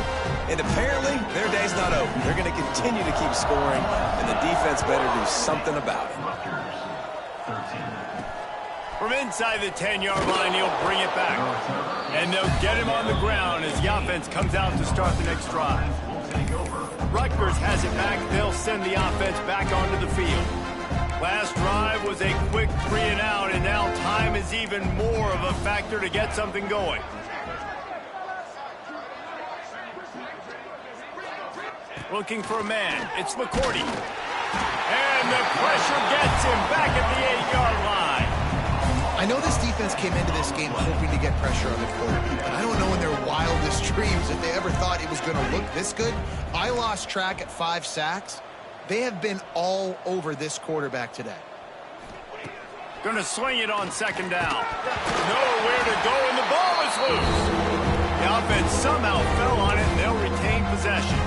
and apparently their day's not over. They're going to continue to keep scoring, and the defense better do something about it. From inside the 10-yard line, he'll bring it back. And they'll get him on the ground as the offense comes out to start the next drive. Rutgers has it back. They'll send the offense back onto the field. Last drive was a quick 3-and-out, and now time is even more of a factor to get something going. Looking for a man. It's McCourty. And the pressure gets him back at the 8-yard line. I know this defense came into this game hoping to get pressure on the quarterback, but I don't know in their wildest dreams if they ever thought it was going to look this good. I lost track at 5 sacks. They have been all over this quarterback today. Going to swing it on second down. Nowhere to go, and the ball is loose. The offense somehow fell on it, and they'll retain possession.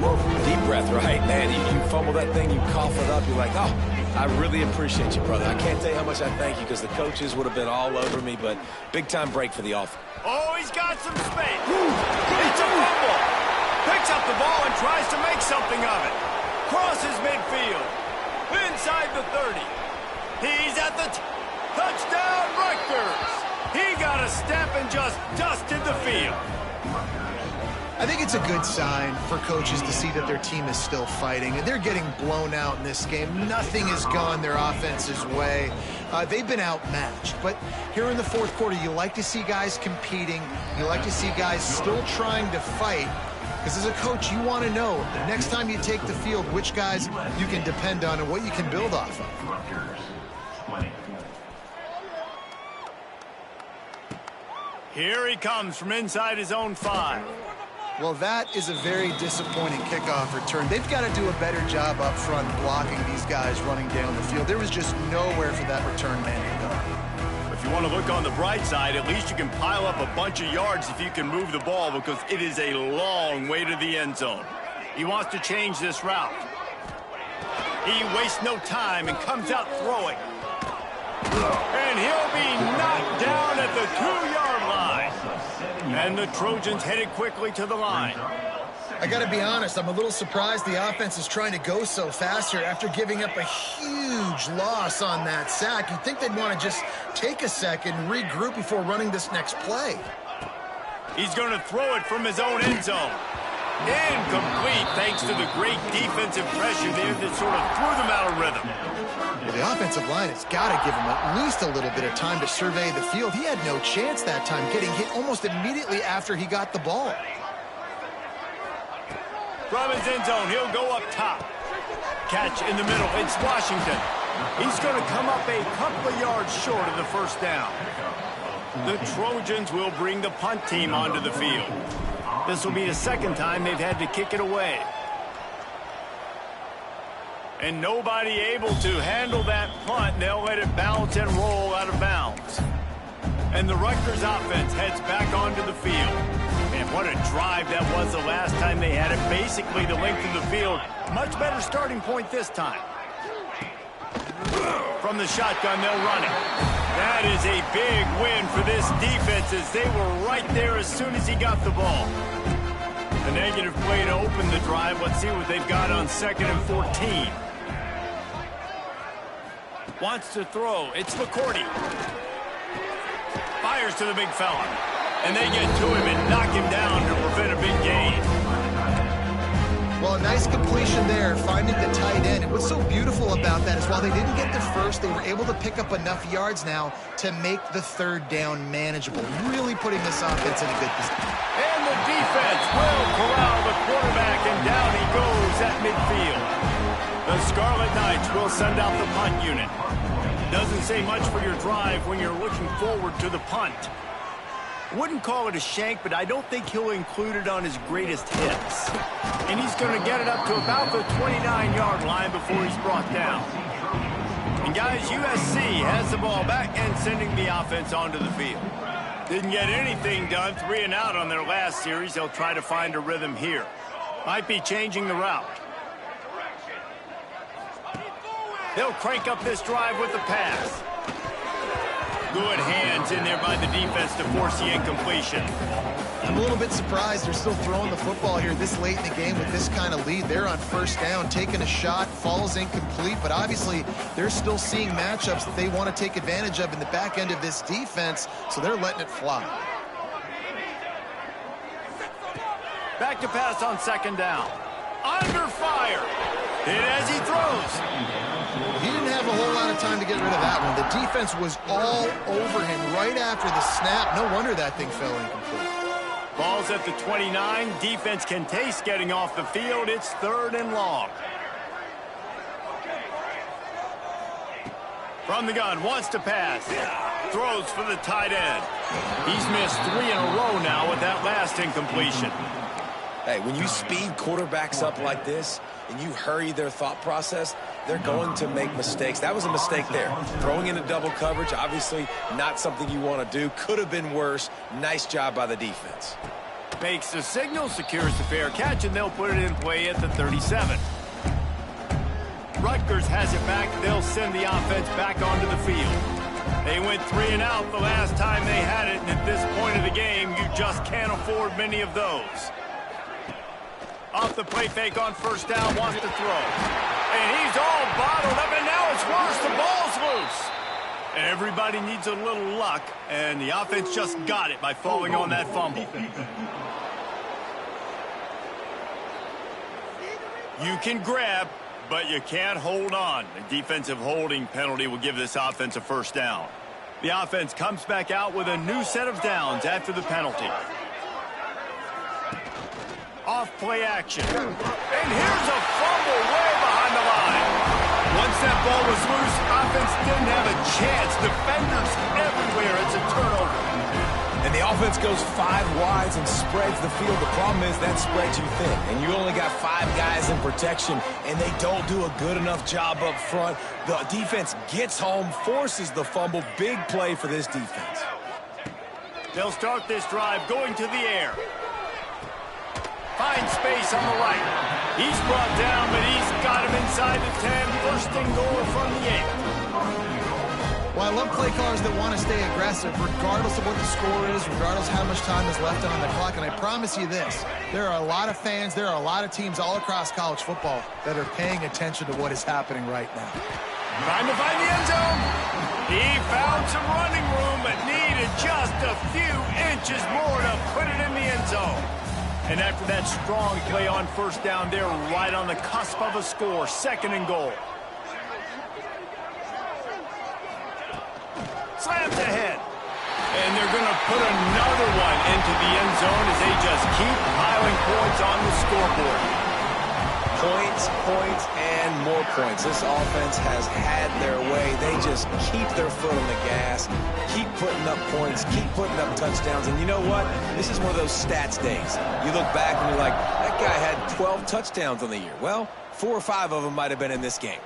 Woo. Deep breath, right? Man, you fumble that thing, you cough it up, you're like, oh, I really appreciate you, brother. I can't tell you how much I thank you because the coaches would have been all over me, but big-time break for the offense. Oh, he's got some space. It's a fumble. Picks up the ball and tries to make something of it. Crosses midfield. Inside the 30. He's at the touchdown, Rutgers. He got a step and just dusted the field. I think it's a good sign for coaches to see that their team is still fighting. And they're getting blown out in this game. Nothing has gone their offense's way. They've been outmatched. But here in the fourth quarter, you like to see guys competing. You like to see guys still trying to fight. Because as a coach, you want to know next time you take the field which guys you can depend on and what you can build off of. Here he comes from inside his own 5. Well, that is a very disappointing kickoff return. They've got to do a better job up front blocking these guys running down the field. There was just nowhere for that return man to go. If you want to look on the bright side, at least you can pile up a bunch of yards if you can move the ball because it is a long way to the end zone. He wants to change this route. He wastes no time and comes out throwing. And he'll be knocked down at the 2-yard line. And the Trojans headed quickly to the line. I got to be honest, I'm a little surprised the offense is trying to go so fast here after giving up a huge loss on that sack. You'd think they'd want to just take a second and regroup before running this next play. He's going to throw it from his own end zone. Incomplete thanks to the great defensive pressure there that sort of threw them out of rhythm. Well, the offensive line has got to give him at least a little bit of time to survey the field. He had no chance that time, getting hit almost immediately after he got the ball. From his end zone, he'll go up top. Catch in the middle. It's Washington. He's going to come up a couple of yards short of the first down. The Trojans will bring the punt team onto the field. This will be the second time they've had to kick it away. And nobody able to handle that punt. They'll let it bounce and roll out of bounds. And the Rutgers offense heads back onto the field. And what a drive that was the last time they had it. Basically the length of the field. Much better starting point this time. From the shotgun, they'll run it. That is a big win for this defense as they were right there as soon as he got the ball. A negative play to open the drive. Let's see what they've got on 2nd and 14. Wants to throw. It's McCourty. Fires to the big fella. And they get to him and knock him down to prevent a big gain. Well, a nice completion there, finding the tight end. And what's so beautiful about that is while they didn't get the first, they were able to pick up enough yards now to make the 3rd down manageable. Really putting this offense in a good position. And the defense will corral the quarterback, and down he goes at midfield. The Scarlet Knights will send out the punt unit. Doesn't say much for your drive when you're looking forward to the punt. Wouldn't call it a shank, but I don't think he'll include it on his greatest hits. And he's going to get it up to about the 29-yard line before he's brought down. And guys, USC has the ball back and sending the offense onto the field. Didn't get anything done, 3 and out on their last series. They'll try to find a rhythm here. Might be changing the route. They'll crank up this drive with the pass. Good hands in there by the defense to force the incompletion. I'm a little bit surprised they're still throwing the football here this late in the game with this kind of lead. They're on 1st down, taking a shot, falls incomplete, but obviously they're still seeing matchups that they want to take advantage of in the back end of this defense, so they're letting it fly. Back to pass on 2nd down. Under fire. Hit as he throws. He didn't have a whole lot of time to get rid of that one. The defense was all over him right after the snap. No wonder that thing fell incomplete. Ball's at the 29. Defense can taste getting off the field. It's 3rd and long. From the gun, wants to pass. Throws for the tight end. He's missed 3 in a row now with that last incompletion. Hey, when you speed quarterbacks up like this and you hurry their thought process, they're going to make mistakes. That was a mistake there. Throwing into double coverage, obviously not something you want to do. Could have been worse. Nice job by the defense. Makes the signal, secures the fair catch, and they'll put it in play at the 37. Rutgers has it back. They'll send the offense back onto the field. They went 3 and out the last time they had it, and at this point of the game, you just can't afford many of those. Off the play fake on 1st down, wants to throw. And he's all bottled up, and now it's worse. The ball's loose. Everybody needs a little luck, and the offense just got it by falling on that fumble. You can grab, but you can't hold on. The defensive holding penalty will give this offense a 1st down. The offense comes back out with a new set of downs after the penalty. Off play action. And here's a fumble way behind the line. Once that ball was loose, offense didn't have a chance. Defenders everywhere. It's a turnover. And the offense goes 5 wides and spreads the field. The problem is that spreads you thin. And you only got 5 guys in protection, and they don't do a good enough job up front. The defense gets home, forces the fumble. Big play for this defense. They'll start this drive going to the air. Finds space on the right. He's brought down, but he's got him inside the 10. 1st and goal from the 8. Well, I love play callers that want to stay aggressive regardless of what the score is, regardless of how much time is left on the clock. And I promise you this, there are a lot of fans, there are a lot of teams all across college football that are paying attention to what is happening right now. Trying to find the end zone. He found some running room, but needed just a few inches more to put it in the end zone. And after that strong play on 1st down, they're right on the cusp of a score. 2nd and goal. Slams ahead. And they're going to put another one into the end zone as they just keep piling points on the scoreboard. Points, points, and more points. This offense has had their way. They just keep their foot on the gas, keep putting up points, keep putting up touchdowns. And you know what? This is one of those stats days. You look back and you're like, that guy had 12 touchdowns on the year. Well, 4 or 5 of them might have been in this game.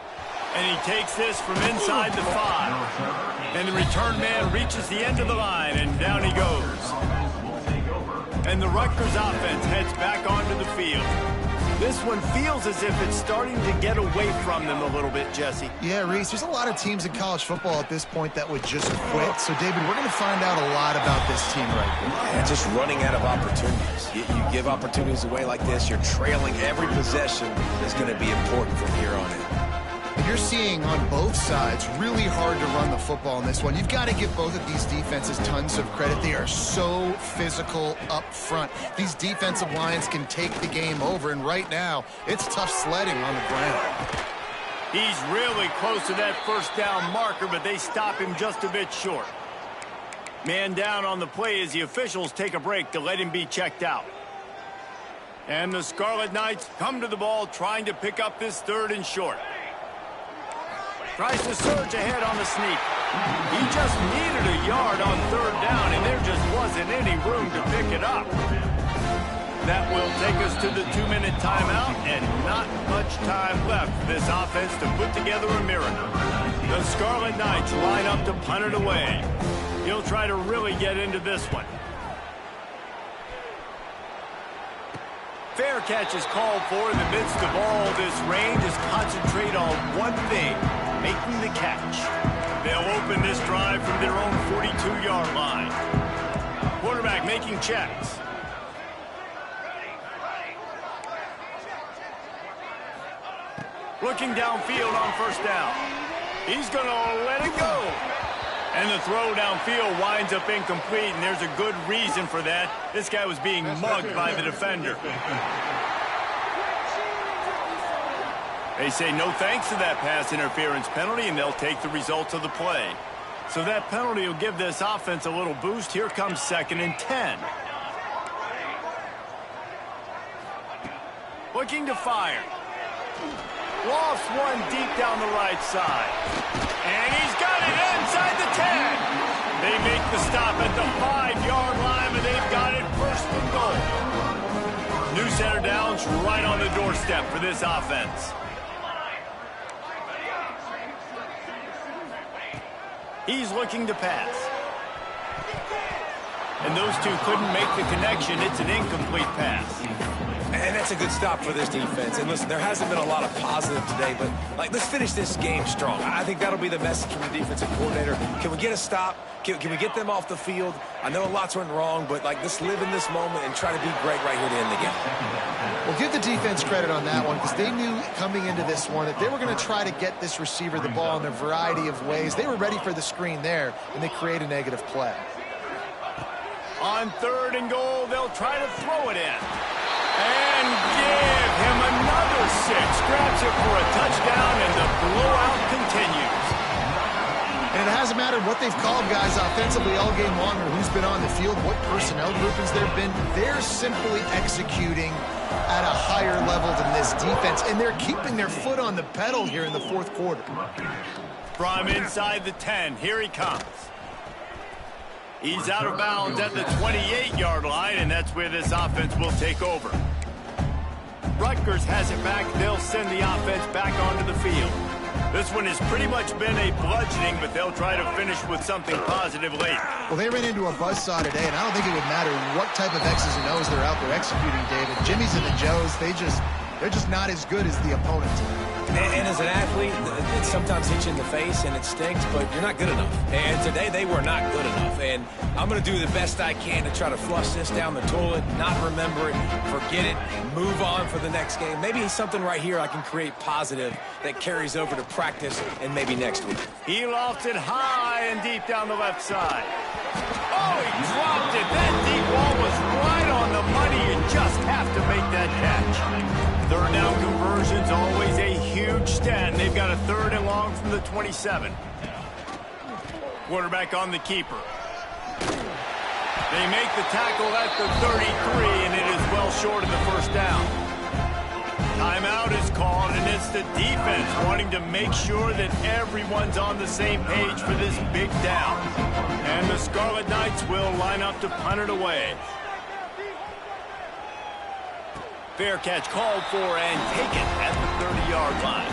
And he takes this from inside the 5. And the return man reaches the end of the line, and down he goes. And the Rutgers offense heads back onto the field. This one feels as if it's starting to get away from them a little bit, Jesse. Yeah, Reese, there's a lot of teams in college football at this point that would just quit. So, David, we're going to find out a lot about this team right now. Yeah, just running out of opportunities. You give opportunities away like this, you're trailing. Every possession is going to be important from here on in. You're seeing on both sides really hard to run the football in this one. You've got to give both of these defenses tons of credit. They are so physical up front. These defensive lines can take the game over, and right now, it's tough sledding on the ground. He's really close to that first down marker, but they stop him just a bit short. Man down on the play as the officials take a break to let him be checked out. And the Scarlet Knights come to the ball trying to pick up this 3rd and short. Tries to surge ahead on the sneak. He just needed a yard on 3rd down, and there just wasn't any room to pick it up. That will take us to the 2-minute timeout, and not much time left for this offense to put together a miracle. The Scarlet Knights line up to punt it away. He'll try to really get into this one. Fair catch is called for in the midst of all this rain. Just concentrate on one thing, making the catch. They'll open this drive from their own 42-yard line. Quarterback making checks. Looking downfield on 1st down. He's going to let it go. And the throw downfield winds up incomplete, and there's a good reason for that. This guy was being mugged by the defender. They say no thanks to that pass interference penalty, and they'll take the results of the play. So that penalty will give this offense a little boost. Here comes 2nd and 10. Looking to fire. Lofts one deep down the right side. And he's got it inside the 10. They make the stop at the 5-yard line, but they've got it 1st and goal. New center downs right on the doorstep for this offense. He's looking to pass. And those two couldn't make the connection. It's an incomplete pass. And that's a good stop for this defense. And listen, there hasn't been a lot of positive today, but let's finish this game strong. I think that'll be the message from the defensive coordinator. Can we get a stop? Can we get them off the field? I know lots went wrong, but let's live in this moment and try to be great right here to end the game. Well, give the defense credit on that one, because they knew coming into this one that they were going to try to get this receiver the ball in a variety of ways. They were ready for the screen there, and they create a negative play. On 3rd and goal, they'll try to throw it in. And give him another 6. Grabs it for a touchdown, and the blowout continues. And it hasn't mattered what they've called guys offensively all game long or who's been on the field, what personnel groupings there have been. They're simply executing at a higher level than this defense, and they're keeping their foot on the pedal here in the 4th quarter. From inside the 10, here he comes. He's out of bounds at the 28-yard line, and that's where this offense will take over. Rutgers has it back. They'll send the offense back onto the field. This one has pretty much been a bludgeoning, but they'll try to finish with something positive late. Well, they ran into a buzzsaw today, and I don't think it would matter what type of X's and O's they're out there executing, David. Jimmy's and the Joes, they're just not as good as the opponent. And as an athlete, it sometimes hits you in the face and it stinks, but you're not good enough. And today they were not good enough. And I'm going to do the best I can to try to flush this down the toilet, not remember it, forget it, move on for the next game. Maybe something right here I can create positive that carries over to practice and maybe next week. He lofts it high and deep down the left side. Oh, he dropped it. That deep ball was right on the money. You just have to make that catch. 3rd down conversion's always a huge stat, and they've got a 3rd and long from the 27. Quarterback on the keeper. They make the tackle at the 33, and it is well short of the 1st down. Timeout is called, and it's the defense wanting to make sure that everyone's on the same page for this big down. And the Scarlet Knights will line up to punt it away. Fair catch called for and taken at the 30-yard line.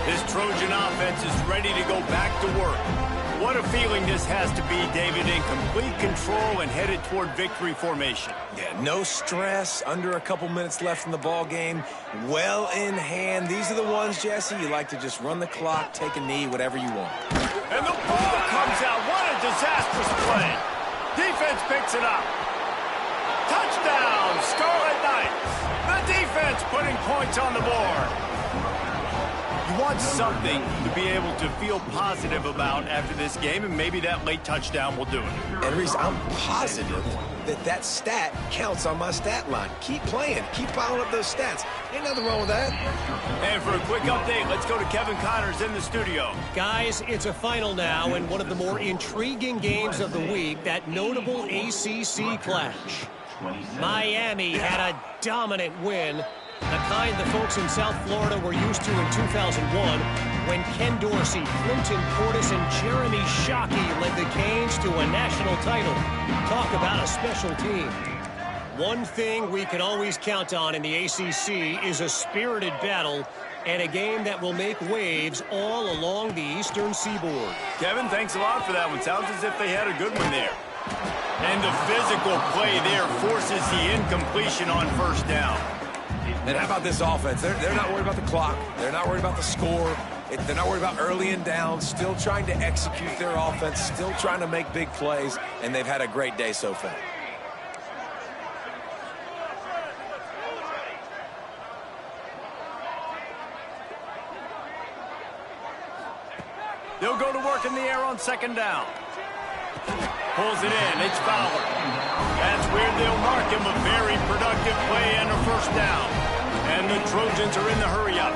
This Trojan offense is ready to go back to work. What a feeling this has to be, David, in complete control and headed toward victory formation. Yeah, no stress, under a couple minutes left in the ball game, well in hand. These are the ones, Jesse, you like to just run the clock, take a knee, whatever you want. And the ball comes out. What a disastrous play. Defense picks it up. Touchdown, Scarlet Knights. The defense putting points on the board. You want something to be able to feel positive about after this game, and maybe that late touchdown will do it. And Reese, I'm positive that stat counts on my stat line. Keep playing. Keep piling up those stats. Ain't nothing wrong with that. And for a quick update, let's go to Kevin Connors in the studio. Guys, it's a final now, and one of the more intriguing games of the week, that notable ACC clash. Miami had a dominant win, the kind the folks in South Florida were used to in 2001 when Ken Dorsey, Clinton Portis, and Jeremy Shockey led the Canes to a national title. Talk about a special team. One thing we can always count on in the ACC is a spirited battle and a game that will make waves all along the Eastern Seaboard. Kevin, thanks a lot for that one. Sounds as if they had a good one there. And the physical play there forces the incompletion on first down. And how about this offense? They're not worried about the clock. They're not worried about the score. They're not worried about early and down. Still trying to execute their offense. Still trying to make big plays. And they've had a great day so far. They'll go to work in the air on second down. Pulls it in. It's Fowler. That's where they'll mark him. A very productive play and a first down. And the Trojans are in the hurry-up.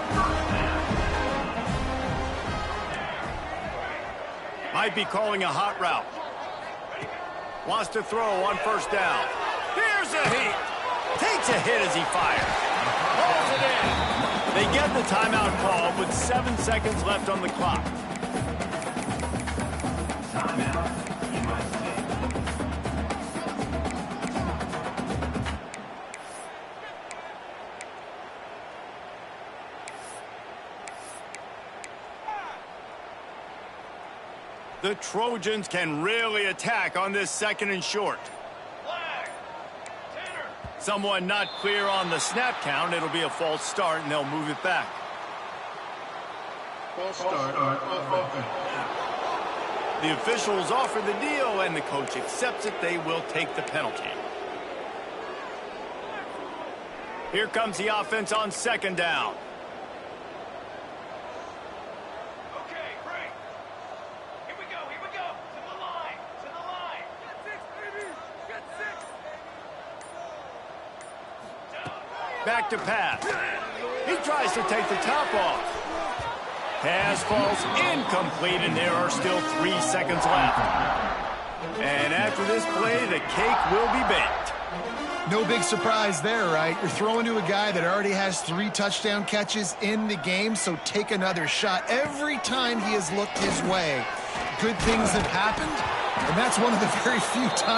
Might be calling a hot route. Wants to throw on first down. Here's a hit. Takes a hit as he fires. Pulls it in. They get the timeout call with 7 seconds left on the clock. Timeout. The Trojans can really attack on this second and short. Someone not clear on the snap count. It'll be a false start, and they'll move it back. False start on offense. The officials offer the deal, and the coach accepts it. They will take the penalty. Here comes the offense on second down. Okay, great. Here we go. To the line. Got six, baby. Got six. Back to pass. He tries to take the top off. Pass falls incomplete, and there are still 3 seconds left. And after this play, the cake will be baked. No big surprise there, right? You're throwing to a guy that already has 3 touchdown catches in the game, so take another shot. Every time he has looked his way, good things have happened, and that's one of the very few times